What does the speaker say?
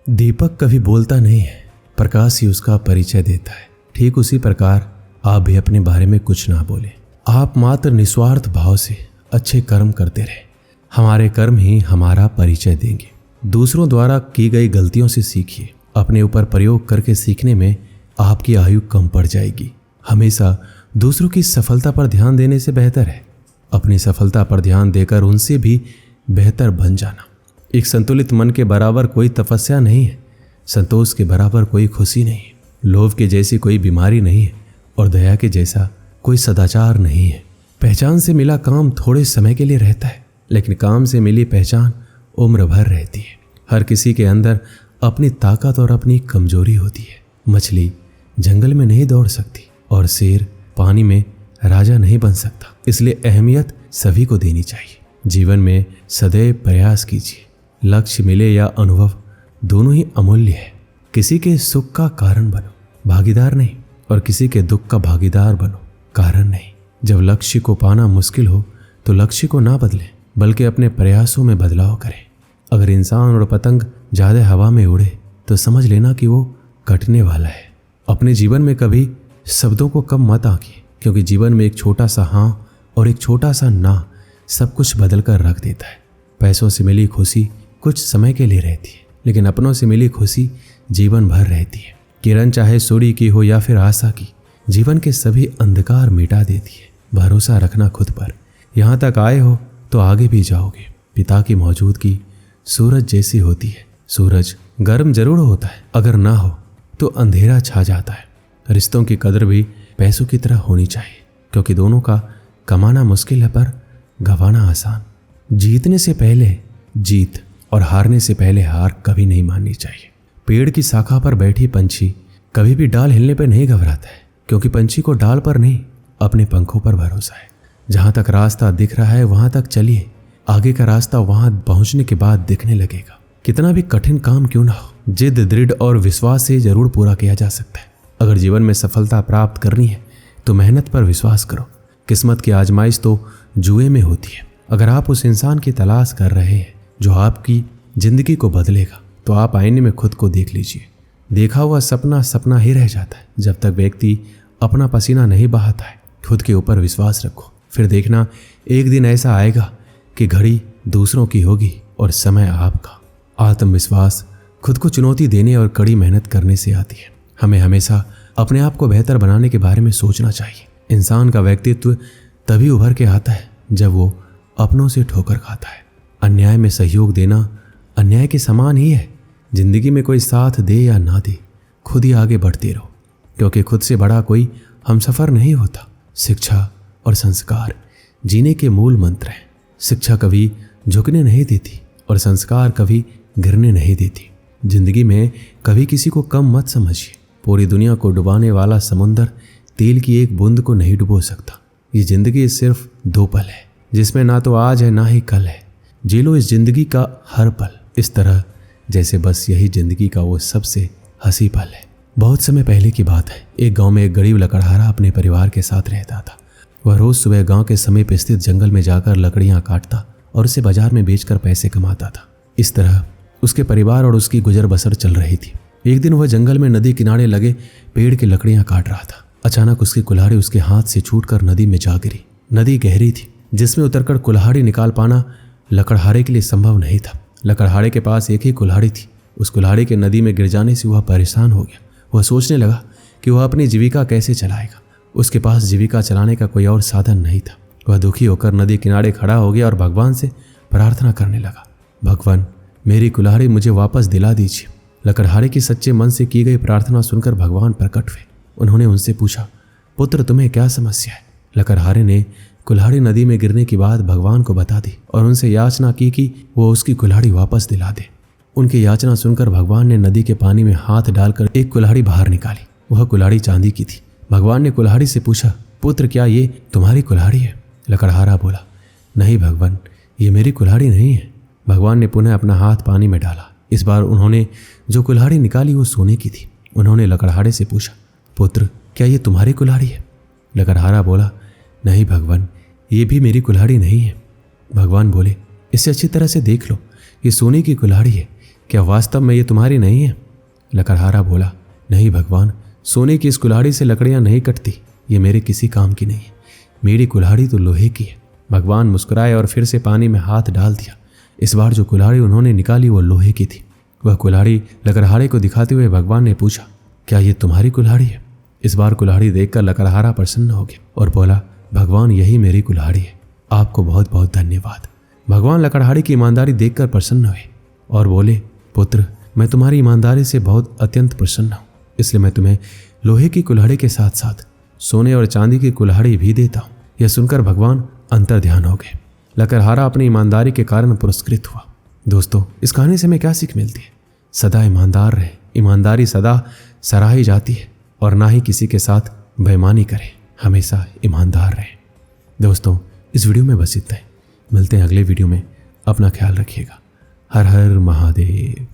दीपक कभी बोलता नहीं है, प्रकाश ही उसका परिचय देता है। ठीक उसी प्रकार आप भी अपने बारे में कुछ ना बोले। आप मात्र निस्वार्थ भाव से अच्छे कर्म करते रहे। हमारे कर्म ही हमारा परिचय देंगे। दूसरों द्वारा की गई गलतियों से सीखिए। अपने ऊपर प्रयोग करके सीखने में आपकी आयु कम पड़ जाएगी। हमेशा दूसरों की सफलता पर ध्यान देने से बेहतर है अपनी सफलता पर ध्यान देकर उनसे भी बेहतर बन जाना। एक संतुलित मन के बराबर कोई तपस्या नहीं है, संतोष के बराबर कोई खुशी नहीं है, लोभ के जैसी कोई बीमारी नहीं है और दया के जैसा कोई सदाचार नहीं है। पहचान से मिला काम थोड़े समय के लिए रहता है, लेकिन काम से मिली पहचान उम्र भर रहती है। हर किसी के अंदर अपनी ताकत और अपनी कमजोरी होती है। मछली जंगल में नहीं दौड़ सकती और शेर पानी में राजा नहीं बन सकता। इसलिए अहमियत सभी को देनी चाहिए। जीवन में सदैव प्रयास कीजिए। लक्ष्य मिले या अनुभव दोनों ही अमूल्य है। किसी के सुख का कारण बनो, भागीदार नहीं, और किसी के दुख का भागीदार बनो, कारण नहीं। जब लक्ष्य को पाना मुश्किल हो तो लक्ष्य को ना बदलें, बल्कि अपने प्रयासों में बदलाव करें। अगर इंसान और पतंग ज्यादा हवा में उड़े तो समझ लेना कि वो कटने वाला है। अपने जीवन में कभी शब्दों को कम मत आंकिए, क्योंकि जीवन में एक छोटा सा हाँ और एक छोटा सा ना सब कुछ बदल कर रख देता है। पैसों से मिली खुशी कुछ समय के लिए रहती है, लेकिन अपनों से मिली खुशी जीवन भर रहती है। किरण चाहे सूर्य की हो या फिर आशा की, जीवन के सभी अंधकार मिटा देती है। भरोसा रखना खुद पर। यहाँ तक आए हो तो आगे भी जाओगे। पिता की मौजूदगी सूरज जैसी होती है। सूरज गर्म जरूर होता है, अगर ना हो तो अंधेरा छा जाता है। रिश्तों की कदर भी पैसों की तरह होनी चाहिए, क्योंकि दोनों का कमाना मुश्किल है पर गंवाना आसान। जीतने से पहले जीत और हारने से पहले हार कभी नहीं माननी चाहिए। पेड़ की शाखा पर बैठी पंछी कभी भी डाल हिलने पर नहीं घबराता है, क्योंकि पंछी को डाल पर नहीं अपने पंखों पर भरोसा है। जहां तक रास्ता दिख रहा है वहां तक चलिए, आगे का रास्ता वहां पहुंचने के बाद दिखने लगेगा। कितना भी कठिन काम क्यों ना हो, जिद, दृढ़ और विश्वास से जरूर पूरा किया जा सकता है। अगर जीवन में सफलता प्राप्त करनी है तो मेहनत पर विश्वास करो। किस्मत की आजमाइश तो जुए में होती है। अगर आप उस इंसान की तलाश कर रहे हैं जो आपकी जिंदगी को बदलेगा, तो आप आईने में खुद को देख लीजिए। देखा हुआ सपना सपना ही रह जाता है जब तक व्यक्ति अपना पसीना नहीं बहाता है। खुद के ऊपर विश्वास रखो, फिर देखना एक दिन ऐसा आएगा कि घड़ी दूसरों की होगी और समय आपका। आत्मविश्वास खुद को चुनौती देने और कड़ी मेहनत करने से आती है। हमें हमेशा अपने आप को बेहतर बनाने के बारे में सोचना चाहिए। इंसान का व्यक्तित्व तभी उभर के आता है जब वो अपनों से ठोकर खाता है। अन्याय में सहयोग देना अन्याय के समान ही है। जिंदगी में कोई साथ दे या ना दे, खुद ही आगे बढ़ते रहो, क्योंकि खुद से बड़ा कोई हमसफर नहीं होता। शिक्षा और संस्कार जीने के मूल मंत्र हैं। शिक्षा कभी झुकने नहीं देती और संस्कार कभी गिरने नहीं देती। जिंदगी में कभी किसी को कम मत समझिए। पूरी दुनिया को डुबाने वाला समुंदर तेल की एक बूंद को नहीं डुबो सकता। ये जिंदगी सिर्फ 2 पल है, जिसमें ना तो आज है ना ही कल है। जी लो इस जिंदगी का हर पल इस तरह जैसे बस यही जिंदगी का वो सबसे हंसी पल है। बहुत समय पहले की बात है। एक गांव में एक गरीब लकड़हारा अपने परिवार के साथ रहता था। वह रोज सुबह गांव के समीप स्थित जंगल में जाकर लकड़ियां काटता और उसे बाजार में बेचकर पैसे कमाता था। इस तरह उसके परिवार और उसकी गुजर बसर चल रही थी। एक दिन वह जंगल में नदी किनारे लगे पेड़ की लकड़ियां काट रहा था। अचानक उसकी कुल्हाड़ी उसके हाथ से छूटकर नदी में जा गिरी। नदी गहरी थी, जिसमें उतरकर कुल्हाड़ी निकाल पाना लकड़हारे के लिए संभव नहीं था। लकड़हारे के पास एक ही कुल्हाड़ी थी। उस कुल्हाड़ी के नदी में गिर जाने से वह परेशान हो गया। वह सोचने लगा कि वह अपनी जीविका कैसे चलाएगा। उसके पास जीविका चलाने का कोई और साधन नहीं था। वह दुखी होकर नदी किनारे खड़ा हो गया और भगवान से प्रार्थना करने लगा, भगवान मेरी कुल्हाड़ी मुझे वापस दिला दीजिए। लकड़हारे की सच्चे मन से की गई प्रार्थना सुनकर भगवान प्रकट हुए। उन्होंने उनसे पूछा, पुत्र तुम्हें क्या समस्या है? लकड़हारे ने कुल्हाड़ी नदी में गिरने की बात भगवान को बता दी और उनसे याचना की कि वो उसकी कुल्हाड़ी वापस दिला दे। उनकी याचना सुनकर भगवान ने नदी के पानी में हाथ डालकर एक कुल्हाड़ी बाहर निकाली। वह कुल्हाड़ी चांदी की थी। भगवान ने कुल्हाड़ी से पूछा, पुत्र क्या ये तुम्हारी कुल्हाड़ी है? लकड़हारा बोला, नहीं भगवान, ये मेरी कुल्हाड़ी नहीं है। भगवान ने पुनः अपना हाथ पानी में डाला। इस बार उन्होंने जो कुल्हाड़ी निकाली वो सोने की थी। उन्होंने लकड़हारे से पूछा, पुत्र क्या ये तुम्हारी कुल्हाड़ी है? लकड़हारा बोला, नहीं भगवान, ये भी मेरी कुल्हाड़ी नहीं है। भगवान बोले, इसे अच्छी तरह से देख लो, ये सोने की कुल्हाड़ी है, क्या वास्तव में ये तुम्हारी नहीं है? लकड़हारा बोला, नहीं भगवान, सोने की इस कुल्हाड़ी से लकड़ियां नहीं कटती, ये मेरे किसी काम की नहीं है, मेरी कुल्हाड़ी तो लोहे की है। भगवान मुस्कुराए और फिर से पानी में हाथ डाल दिया। इस बार जो कुल्हाड़ी उन्होंने निकाली वो लोहे की थी। वह कुल्हाड़ी लकड़हारे को दिखाते हुए भगवान ने पूछा, क्या ये तुम्हारी कुल्हाड़ी है? इस बार कुल्हाड़ी देखकर लकड़हारा प्रसन्न हो गया और बोला, भगवान यही मेरी कुल्हाड़ी है, आपको बहुत बहुत धन्यवाद। भगवान लकड़हारे की ईमानदारी देखकर प्रसन्न हुए और बोले, पुत्र, मैं तुम्हारी ईमानदारी से बहुत अत्यंत प्रसन्न हूँ, इसलिए मैं तुम्हें लोहे की कुल्हाड़ी के साथ साथ सोने और चांदी की कुल्हाड़ी भी देता हूँ। यह सुनकर भगवान अंतर ध्यान हो गए। लकड़हारा अपनी ईमानदारी के कारण पुरस्कृत हुआ। दोस्तों, इस कहानी से हमें क्या सीख मिलती है? सदा ईमानदार रहे। ईमानदारी सदा सराही जाती है और ना ही किसी के साथ बेईमानी करें, हमेशा ईमानदार रहें। दोस्तों, इस वीडियो में बस इतना ही। मिलते हैं अगले वीडियो में। अपना ख्याल रखिएगा। हर हर महादेव।